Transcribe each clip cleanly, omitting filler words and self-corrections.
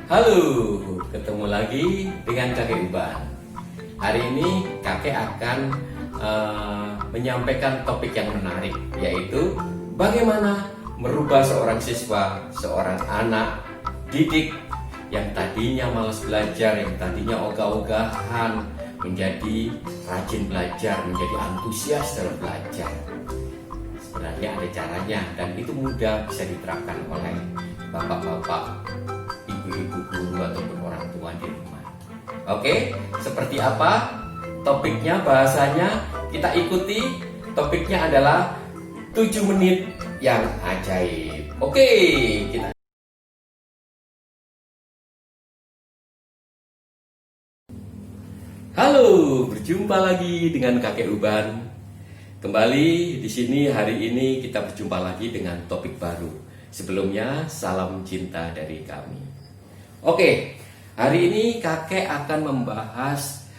Halo, ketemu lagi dengan kakek Uban. Hari ini kakek akan menyampaikan topik yang menarik, yaitu bagaimana merubah seorang siswa, seorang anak didik yang tadinya malas belajar, yang tadinya ogah-ogahan, menjadi rajin belajar, menjadi antusias dalam belajar. Sebenarnya ada caranya dan itu mudah bisa diterapkan oleh bapak-bapak, ibu-ibu guru ataupun orang tua di rumah. Oke, seperti apa topiknya, bahasanya? Kita ikuti. Topiknya adalah 7 menit yang ajaib. Oke, kita. Halo, berjumpa lagi dengan kakek Uban. Kembali di sini hari ini kita berjumpa lagi dengan topik baru. Sebelumnya, salam cinta dari kami. Oke, hari ini kakek akan membahas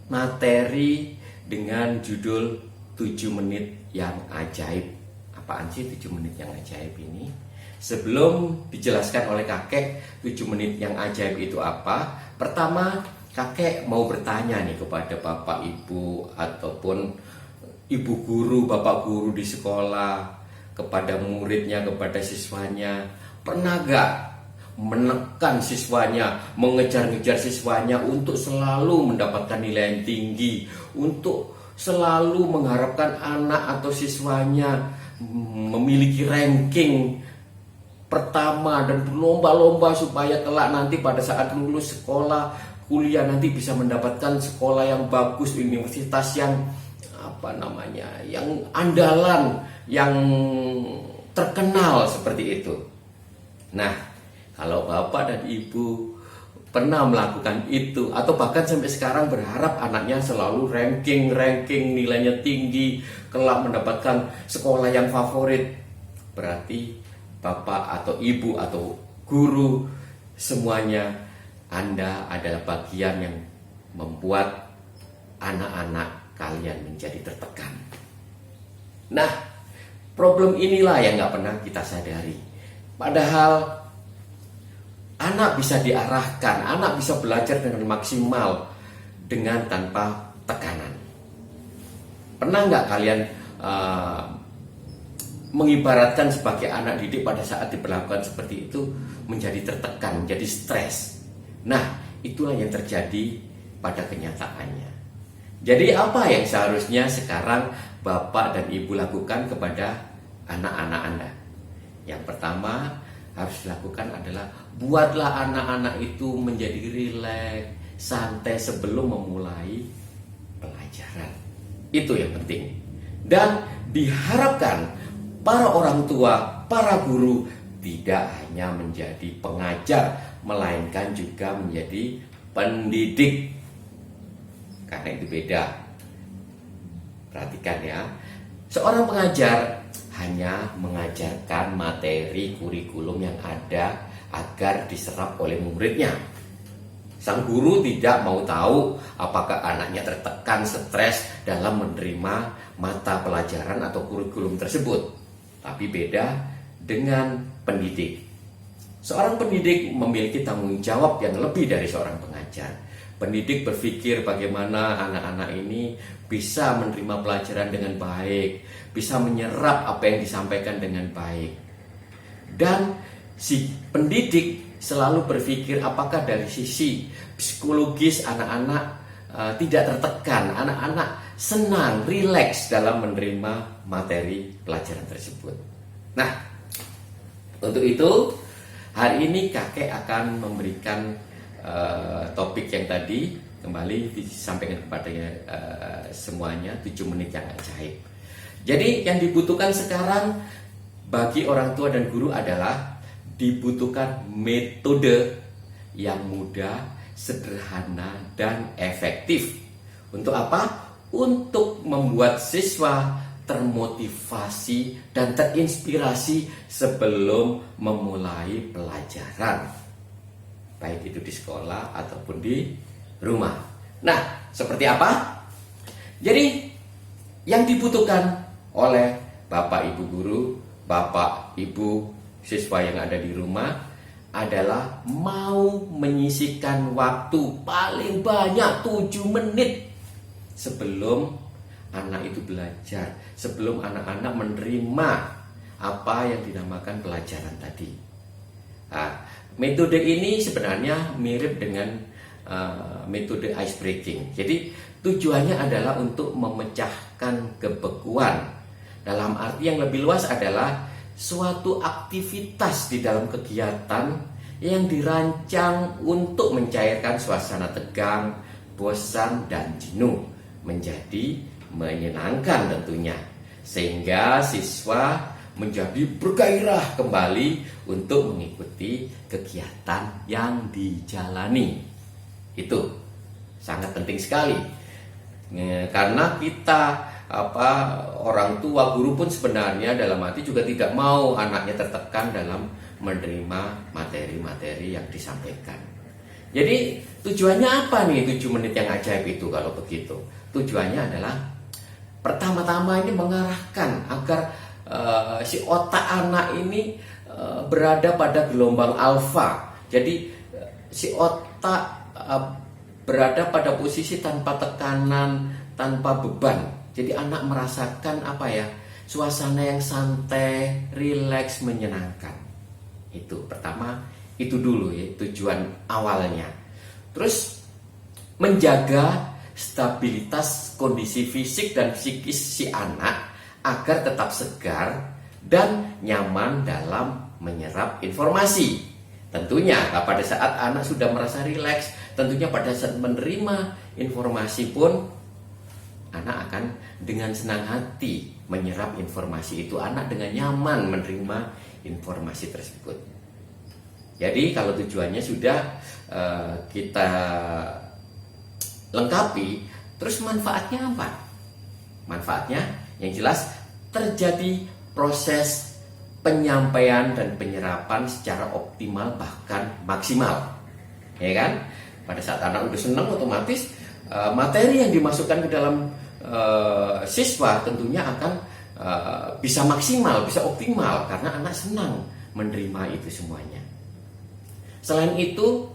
materi dengan judul 7 menit yang ajaib. Apaan sih 7 menit yang ajaib ini? Sebelum dijelaskan oleh kakek 7 menit yang ajaib itu apa, pertama kakek mau bertanya nih kepada bapak ibu ataupun ibu guru, bapak guru di sekolah, kepada muridnya, kepada siswanya, pernah gak menekan siswanya, mengejar-ngejar siswanya untuk selalu mendapatkan nilai yang tinggi, untuk selalu mengharapkan anak atau siswanya memiliki ranking pertama dan berlomba-lomba supaya kelak nanti pada saat lulus sekolah, kuliah nanti bisa mendapatkan sekolah yang bagus, universitas yang yang andalan, yang terkenal seperti itu. Nah, kalau bapak dan ibu pernah melakukan itu atau bahkan sampai sekarang berharap anaknya selalu ranking nilainya tinggi, kelak mendapatkan sekolah yang favorit, berarti bapak atau ibu atau guru semuanya Anda adalah bagian yang membuat anak-anak kalian menjadi tertekan. Nah, problem inilah yang nggak pernah kita sadari. Padahal anak bisa diarahkan, anak bisa belajar dengan maksimal dengan tanpa tekanan. Pernah nggak kalian mengibaratkan sebagai anak didik pada saat diperlakukan seperti itu menjadi tertekan, menjadi stres? Nah, itulah yang terjadi pada kenyataannya. Jadi apa yang seharusnya sekarang bapak dan ibu lakukan kepada anak-anak Anda? Yang pertama harus dilakukan adalah buatlah anak-anak itu menjadi rileks, santai sebelum memulai pelajaran. Itu yang penting. Dan diharapkan para orang tua, para guru tidak hanya menjadi pengajar, melainkan juga menjadi pendidik. Karena itu beda. Perhatikan ya. Seorang pengajar hanya mengajarkan materi kurikulum yang ada agar diserap oleh muridnya. Sang guru tidak mau tahu apakah anaknya tertekan, stres dalam menerima mata pelajaran atau kurikulum tersebut. Tapi beda dengan pendidik. Seorang pendidik memiliki tanggung jawab yang lebih dari seorang pengajar. Pendidik berpikir bagaimana anak-anak ini bisa menerima pelajaran dengan baik, bisa menyerap apa yang disampaikan dengan baik. Dan si pendidik selalu berpikir apakah dari sisi psikologis anak-anak tidak tertekan, anak-anak senang, rileks dalam menerima materi pelajaran tersebut. Nah, untuk itu hari ini kakek akan memberikan topik yang tadi kembali disampaikan kepada semuanya 7 menit yang ajaib. Jadi yang dibutuhkan sekarang bagi orang tua dan guru adalah dibutuhkan metode yang mudah, sederhana, dan efektif. Untuk apa? Untuk membuat siswa termotivasi dan terinspirasi sebelum memulai pelajaran, baik itu di sekolah ataupun di rumah. Nah, seperti apa? Jadi, yang dibutuhkan oleh bapak ibu guru, bapak ibu siswa yang ada di rumah adalah mau menyisihkan waktu paling banyak 7 menit sebelum anak itu belajar, sebelum anak-anak menerima apa yang dinamakan pelajaran tadi. Nah, metode ini sebenarnya mirip dengan metode ice breaking. Jadi tujuannya adalah untuk memecahkan kebekuan. Dalam arti yang lebih luas adalah suatu aktivitas di dalam kegiatan yang dirancang untuk mencairkan suasana tegang, bosan, dan jenuh menjadi menyenangkan tentunya, sehingga siswa menjadi bergairah kembali untuk mengikuti kegiatan yang dijalani. Itu sangat penting sekali, karena kita orang tua, guru pun sebenarnya dalam hati juga tidak mau anaknya tertekan dalam menerima materi-materi yang disampaikan. Jadi tujuannya apa nih 7 menit yang ajaib itu? Kalau begitu, tujuannya adalah pertama-tama ini mengarahkan agar si otak anak ini berada pada gelombang alfa. Jadi si otak berada pada posisi tanpa tekanan, tanpa beban. Jadi anak merasakan suasana yang santai, rileks, menyenangkan. Itu pertama, itu dulu ya tujuan awalnya. Terus menjaga stabilitas kondisi fisik dan psikis si anak agar tetap segar dan nyaman dalam menyerap informasi. Tentunya pada saat anak sudah merasa rileks, tentunya pada saat menerima informasi pun anak akan dengan senang hati menyerap informasi itu. Anak dengan nyaman menerima informasi tersebut. Jadi kalau tujuannya sudah kita lengkapi, terus manfaatnya apa? Manfaatnya yang jelas terjadi proses penyampaian dan penyerapan secara optimal bahkan maksimal. Ya kan? Pada saat anak udah senang, otomatis materi yang dimasukkan ke dalam siswa tentunya akan bisa maksimal, bisa optimal karena anak senang menerima itu semuanya. Selain itu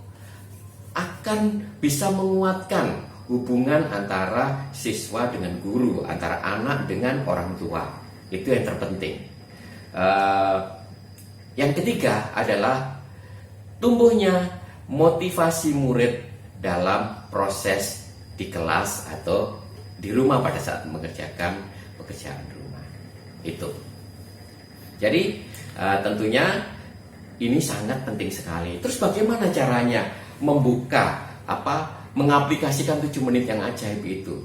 akan bisa menguatkan hubungan antara siswa dengan guru, antara anak dengan orang tua. Itu yang terpenting. Yang ketiga adalah tumbuhnya motivasi murid dalam proses di kelas atau di rumah pada saat mengerjakan pekerjaan rumah. Itu. Jadi tentunya ini sangat penting sekali. Terus bagaimana caranya membuka mengaplikasikan 7 menit yang ajaib itu?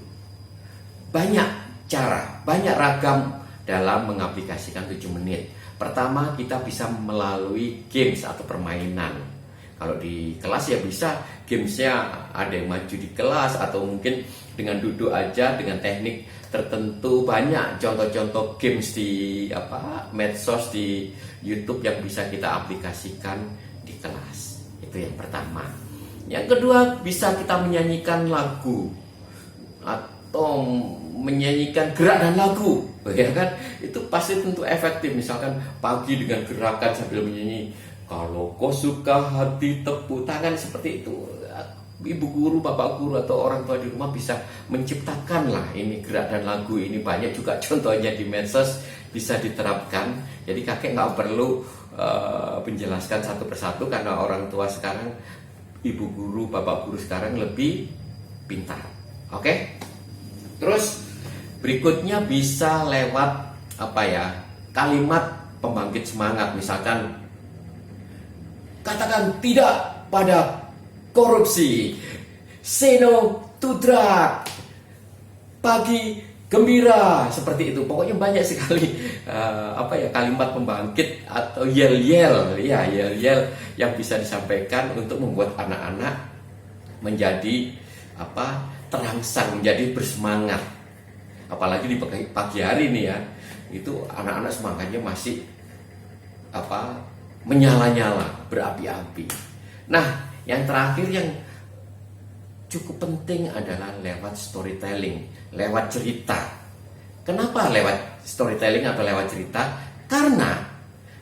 Banyak cara, banyak ragam dalam mengaplikasikan 7 menit. Pertama, kita bisa melalui games atau permainan. Kalau di kelas ya bisa gamesnya ada yang maju di kelas, atau mungkin dengan duduk aja dengan teknik tertentu. Banyak contoh-contoh games di medsos, di YouTube yang bisa kita aplikasikan di kelas. Itu yang pertama. Yang kedua, bisa kita menyanyikan lagu atau menyanyikan gerak dan lagu, ya kan? Itu pasti tentu efektif. Misalkan pagi dengan gerakan sambil menyanyi, kalau kau suka hati tepuk tangan, seperti itu. Ibu guru, bapak guru atau orang tua di rumah bisa menciptakan lah ini gerak dan lagu ini. Banyak juga contohnya di medsos bisa diterapkan. Jadi kakek nggak perlu menjelaskan satu persatu karena orang tua sekarang, ibu guru, bapak guru sekarang lebih pintar. Oke? Terus berikutnya bisa lewat kalimat pembangkit semangat. Misalkan katakan tidak pada korupsi, say no to drug, pagi gembira, seperti itu. Pokoknya banyak sekali kalimat pembangkit atau yel-yel yang bisa disampaikan untuk membuat anak-anak menjadi terangsang, menjadi bersemangat. Apalagi di pagi hari nih ya, itu anak-anak semangatnya masih menyala-nyala, berapi-api. Nah, yang terakhir yang cukup penting adalah lewat storytelling, lewat cerita. Kenapa lewat storytelling atau lewat cerita? Karena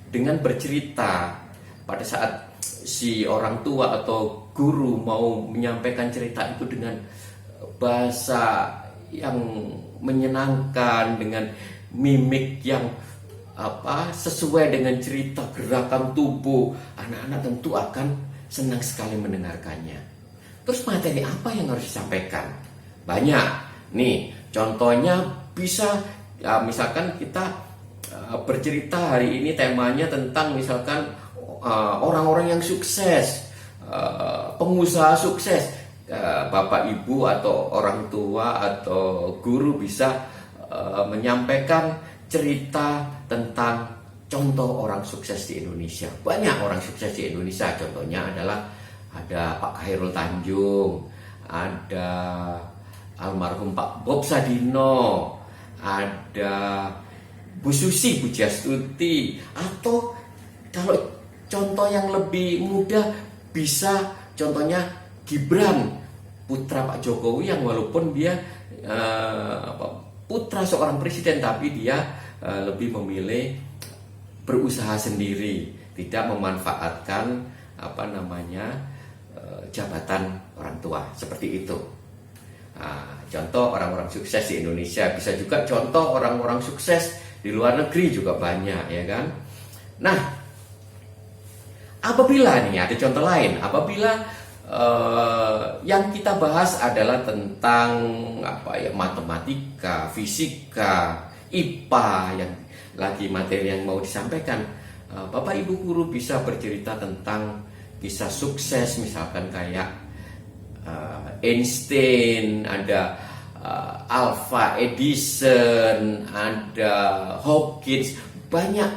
dengan bercerita pada saat si orang tua atau guru mau menyampaikan cerita itu dengan bahasa yang menyenangkan, dengan mimik yang sesuai dengan cerita gerakan tubuh, anak-anak tentu akan senang sekali mendengarkannya. Terus materi apa yang harus disampaikan? Banyak. Nih, contohnya bisa misalkan kita bercerita hari ini temanya tentang misalkan orang-orang yang sukses, pengusaha sukses. Bapak ibu atau orang tua atau guru bisa menyampaikan cerita tentang contoh orang sukses di Indonesia. Banyak orang sukses di Indonesia. Contohnya adalah ada Pak Khairul Tanjung, ada almarhum Pak Bob Sadino, ada Bu Susi Pujiastuti, atau kalau contoh yang lebih mudah bisa contohnya Gibran, putra Pak Jokowi, yang walaupun dia putra seorang presiden, tapi dia lebih memilih berusaha sendiri, tidak memanfaatkan jabatan orang tua seperti itu. Contoh orang-orang sukses di Indonesia, bisa juga contoh orang-orang sukses di luar negeri juga banyak, ya kan? Nah, apabila nih ada contoh lain, apabila yang kita bahas adalah tentang matematika, fisika, IPA, yang lagi materi yang mau disampaikan, Bapak Ibu guru bisa bercerita tentang kisah sukses, misalkan kayak Einstein, ada Alpha Edison, ada Hawkins, banyak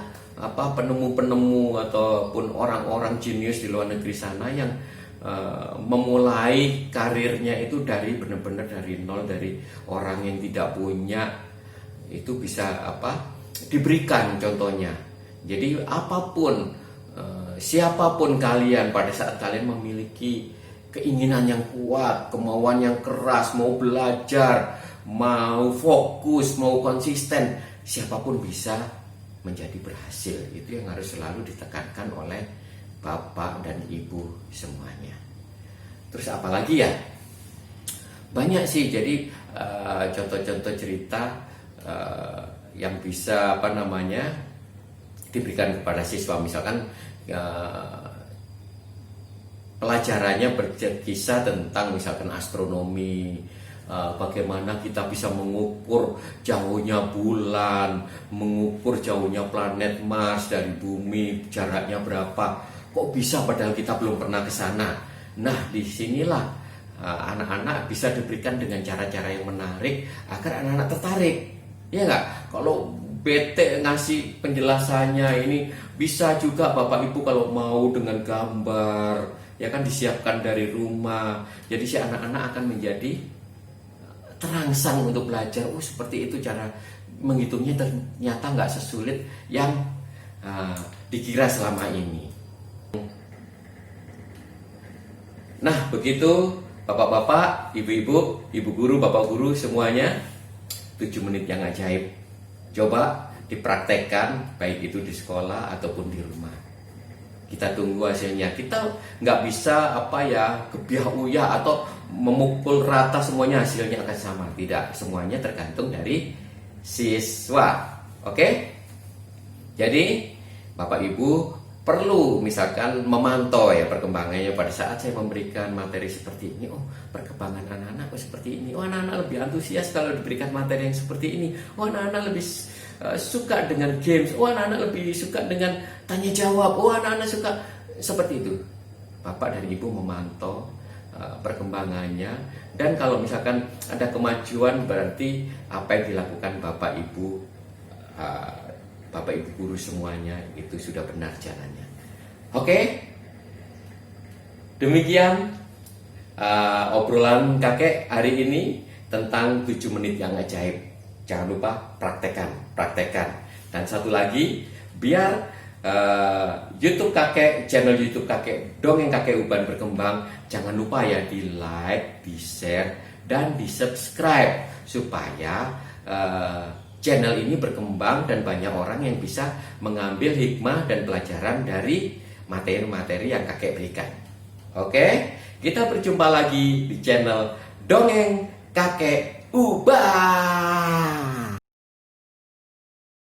penemu-penemu ataupun orang-orang jenius di luar negeri sana yang memulai karirnya itu dari benar-benar dari nol, dari orang yang tidak punya, itu bisa diberikan contohnya. Jadi apapun, siapapun kalian, pada saat kalian memiliki keinginan yang kuat, kemauan yang keras, mau belajar, mau fokus, mau konsisten, siapapun bisa menjadi berhasil. Itu yang harus selalu ditekankan oleh Bapak dan Ibu semuanya. Terus apalagi ya? Banyak sih. Jadi contoh-contoh cerita yang bisa diberikan kepada siswa. Misalkan pelajarannya berkisah tentang misalkan astronomi, bagaimana kita bisa mengukur jauhnya bulan, mengukur jauhnya planet Mars dari bumi, jaraknya berapa. Kok bisa padahal kita belum pernah ke sana. Nah, disinilah anak-anak bisa diberikan dengan cara-cara yang menarik agar anak-anak tertarik. Ya nggak? Kalau bete ngasih penjelasannya ini, bisa juga Bapak Ibu kalau mau dengan gambar, ya kan, disiapkan dari rumah. Jadi si anak-anak akan menjadi terangsang untuk belajar. Oh, seperti itu cara menghitungnya, ternyata nggak sesulit yang dikira selama ini. Nah, begitu Bapak-bapak, Ibu-ibu, Ibu guru, Bapak guru semuanya, 7 menit yang ajaib. Coba dipraktekkan, baik itu di sekolah ataupun di rumah. Kita tunggu hasilnya. Kita nggak bisa gebiah uyah atau memukul rata semuanya hasilnya akan sama. Tidak, semuanya tergantung dari siswa. Oke? Jadi Bapak Ibu perlu misalkan memantau ya perkembangannya pada saat saya memberikan materi seperti ini. Oh, perkembangan anak-anak seperti ini. Oh, anak-anak lebih antusias kalau diberikan materi yang seperti ini. Oh, anak-anak lebih suka dengan games. Oh, anak-anak lebih suka dengan tanya jawab. Oh, anak-anak suka seperti itu. Bapak dan Ibu memantau perkembangannya, dan kalau misalkan ada kemajuan, berarti apa yang dilakukan Bapak Ibu guru semuanya itu sudah benar jalannya. Oke? Demikian obrolan kakek hari ini tentang 7 menit yang ajaib. Jangan lupa praktekkan. Dan satu lagi, biar YouTube kakek, channel YouTube kakek Dongeng Kakek Uban berkembang, jangan lupa ya di like, di share, dan di subscribe supaya channel ini berkembang dan banyak orang yang bisa mengambil hikmah dan pelajaran dari materi-materi yang kakek berikan. Oke, kita berjumpa lagi di channel Dongeng Kakek Uban.